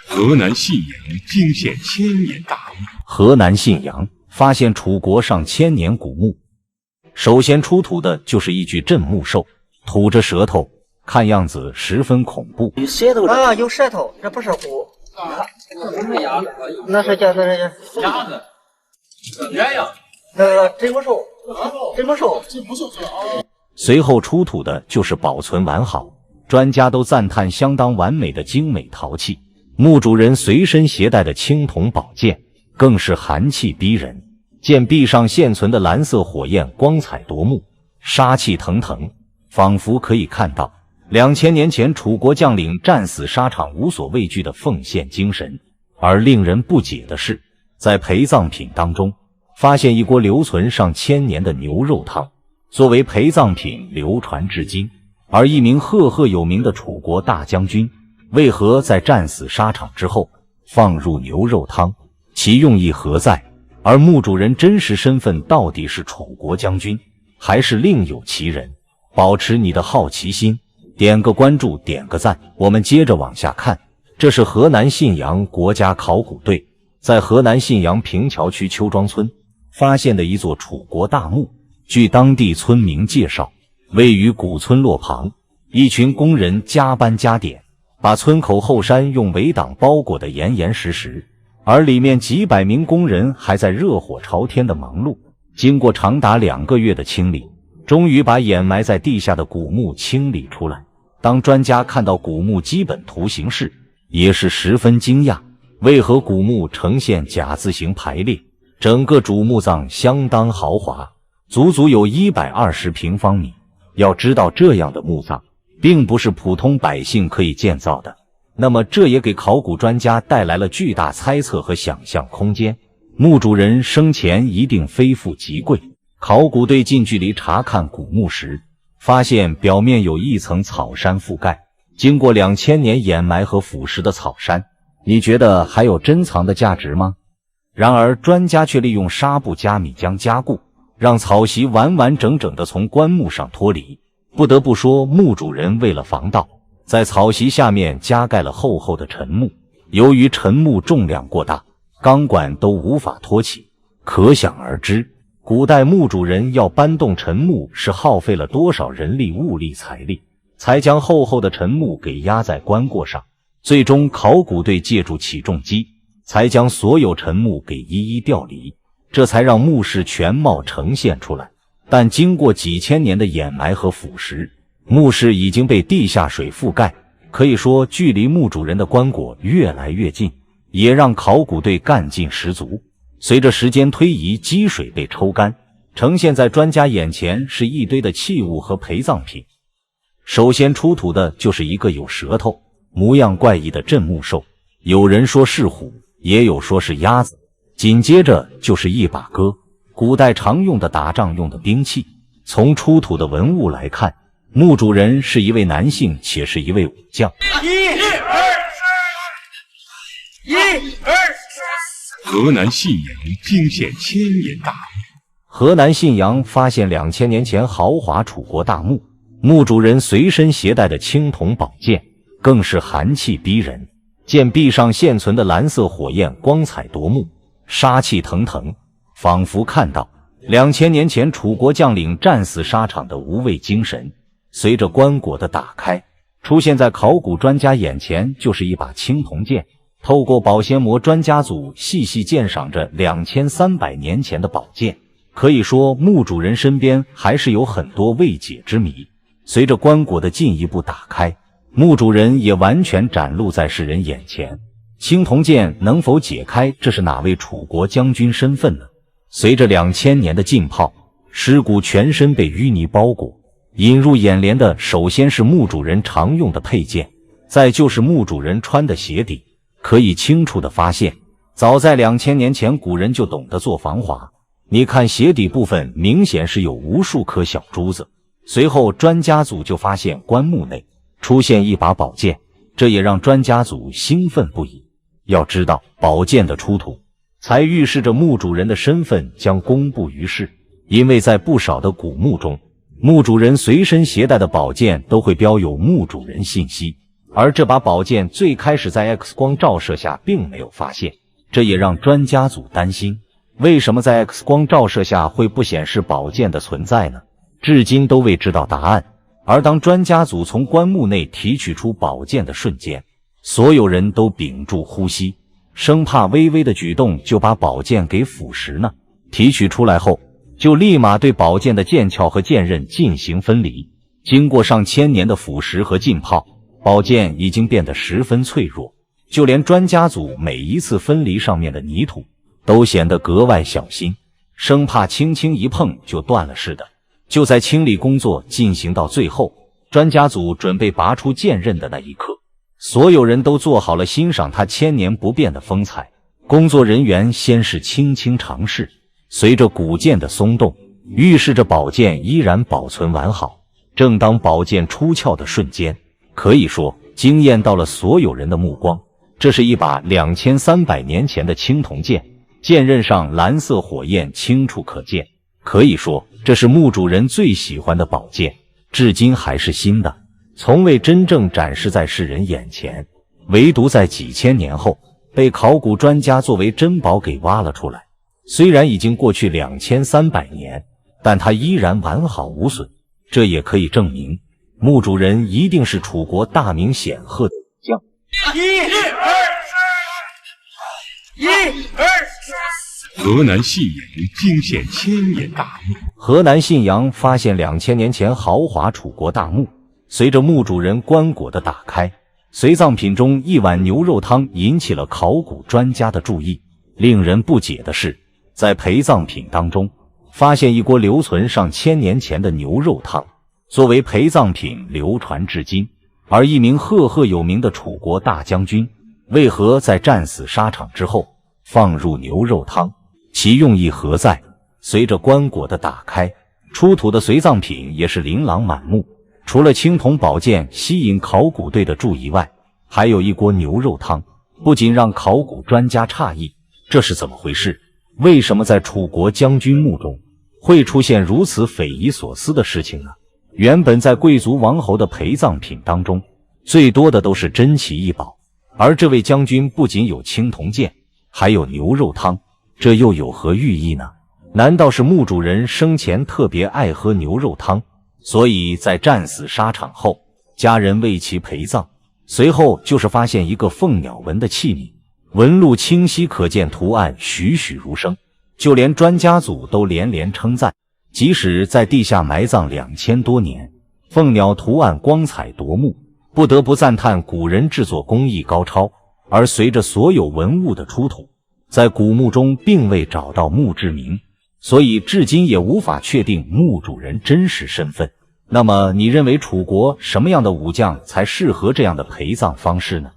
河南信阳惊现千年大墓。河南信阳发现楚國上千年古墓，首先出土的就是一具镇墓獸，吐着舌頭，看樣子十分恐怖。有舌頭啊，有舌头，这不是虎，那是叫那是鸭子、鸳鸯，真不瘦，真不瘦。随後出土的就是保存完好，專家都讚嘆相當完美的精美陶器。墓主人隨身攜帶的青銅寶劍更是寒氣逼人，見壁上現存的藍色火焰光彩奪目，殺氣騰騰，仿佛可以看到2000年前楚國將領戰死沙場無所畏懼的奉獻精神。而令人不解的是，在陪葬品當中發現一鍋留存上千年的牛肉湯，作為陪葬品流傳至今。而一名赫赫有名的楚國大將軍為何在戰死沙場之後放入牛肉湯？其用意何在？而墓主人真實身份到底是楚國將軍，還是另有其人？保持你的好奇心，點個關注，點個讚。我們接着往下看，這是河南信陽國家考古隊在河南信陽平橋區邱莊村發現的一座楚國大墓。據當地村民介紹，位於古村落旁，一群工人加班加點，把村口後山用圍擋包裹得嚴嚴實實，而裡面幾百名工人還在熱火朝天的忙碌。經過長達2個月的清理，終於把掩埋在地下的古墓清理出來。當專家看到古墓基本圖形時，也是十分驚訝，為何古墓呈現甲字形排列，整個主墓葬相當豪華，足足有120平方米。要知道，這樣的墓葬並不是普通百姓可以建造的，那麼這也給考古專家帶來了巨大猜測和想象空間。墓主人生前一定非富即貴。考古隊近距離查看古墓時，發現表面有一層草山覆蓋，經過2000年掩埋和腐蝕的草山，你覺得還有珍藏的價值嗎？然而專家卻利用紗布加米漿加固，讓草席完完整整地從棺木上脫離。不得不說，墓主人為了防盜，在草席下面加蓋了厚厚的沉木。由於沉木重量過大，鋼管都無法托起，可想而知，古代墓主人要搬動沉木是耗費了多少人力物力財力，才將厚厚的沉木給壓在棺椁上。最終考古隊借助起重機，才將所有沉木給一一調離，這才讓墓室全貌呈現出來。但經過幾千年的掩埋和腐蝕，墓室已經被地下水覆蓋，可以說距離墓主人的棺椁越來越近，也讓考古隊幹勁十足。隨着時間推移，積水被抽乾，呈現在專家眼前是一堆的器物和陪葬品。首先出土的就是一個有舌頭、模樣怪異的鎮墓獸，有人說是虎，也有說是鴨子。緊接着就是一把戈，古代常用的打仗用的兵器。從出土的文物來看，墓主人是一位男性，且是一位武将。河南信陽驚現千年大墓。河南信陽發現2000年前豪華楚國大墓，墓主人隨身攜帶的青銅寶劍更是寒氣逼人，見壁上現存的藍色火焰光彩奪目，殺氣騰騰，仿佛看到2000年前楚國將領戰死沙場的無畏精神。隨着棺椁的打開，出現在考古專家眼前就是一把青銅劍。透過保鮮膜，專家組細細鑑賞着2300年前的寶劍，可以說墓主人身邊還是有很多未解之謎。隨着棺椁的進一步打開，墓主人也完全展露在世人眼前。青銅劍能否解開這是哪位楚國將軍身份呢？隨着2000年的浸泡，屍骨全身被淤泥包裹，引入眼簾的首先是墓主人常用的佩剑，再就是墓主人穿的鞋底。可以清楚地發现，早在2000年前古人就懂得做防滑。你看鞋底部分明顯是有無數顆小珠子。隨後專家組就發現棺木內出現一把寶劍，這也讓專家組興奮不已。要知道，寶劍的出土才預示着墓主人的身份將公布於世，因為在不少的古墓中，墓主人隨身攜帶的寶劍都會標有墓主人信息，而這把寶劍最開始在 X 光照射下並沒有發現，這也讓專家組擔心，為什麼在 X 光照射下會不顯示寶劍的存在呢？至今都未知道答案。而當專家組從棺木內提取出宝剑的瞬间，所有人都屏住呼吸，生怕微微的舉動就把寶剑給腐蚀呢。提取出来後，就立馬对宝剑的剑鞘和剑刃進行分离。經過上千年的腐蝕和浸泡，寶劍已經變得十分脆弱，就連專家組每一次分離上面的泥土都顯得格外小心，生怕輕輕一碰就斷了似的。就在清理工作进行到最後，專家組準備拔出剑刃的那一刻，所有人都做好了欣賞它千年不变的風采。工作人员先是輕輕嘗試，隨着骨劍的鬆動，預示着寶劍依然保存完好。正當寶劍出鞘的瞬間，可以說驚豔到了所有人的目光。這是一把2300年前的青銅剑，剑刃上藍色火焰清楚可見，可以說這是墓主人最喜歡的寶劍，至今還是新的，從未真正展示在世人眼前，唯獨在幾千年後被考古專家作為珍宝給挖了出来。雖然已經過去2300年，但它依然完好無損，這也可以證明墓主人一定是楚國大名显赫的武將。河南信陽驚現千年大墓。河南信陽發現2000年前豪華楚國大墓，隨着墓主人棺椁的打開，隨葬品中一碗牛肉湯引起了考古專家的注意。令人不解的是，在陪葬品當中發現一鍋留存上千年前的牛肉湯，作為陪葬品流傳至今。而一名赫赫有名的楚國大將軍，為何在戰死沙場之後放入牛肉湯？其用意何在？隨着棺椁的打開，出土的隨葬品也是琳琅滿目。除了青銅寶劍吸引考古隊的注意外，還有一鍋牛肉湯，不僅讓考古專家诧異，這是怎麼回事？為什麼在楚國將軍墓中會出現如此匪夷所思的事情呢？原本在貴族王侯的陪葬品當中，最多的都是珍奇異寶，而這位將軍不僅有青銅劍，還有牛肉湯，這又有何寓意呢？難道是墓主人生前特別愛喝牛肉湯，所以在戰死沙場後，家人為其陪葬？隨後就是發現一個鳳鳥紋的器皿，紋路清晰可見，圖案栩栩如生，就連專家組都連連稱讚。即使在地下埋葬2000多年，鳳鳥圖案光彩奪目，不得不讚嘆古人制作工藝高超。而隨着所有文物的出土，在古墓中並未找到墓志銘，所以至今也無法確定墓主人真實身份。那麼你認為楚國什麼樣的武將才適合這樣的陪葬方式呢？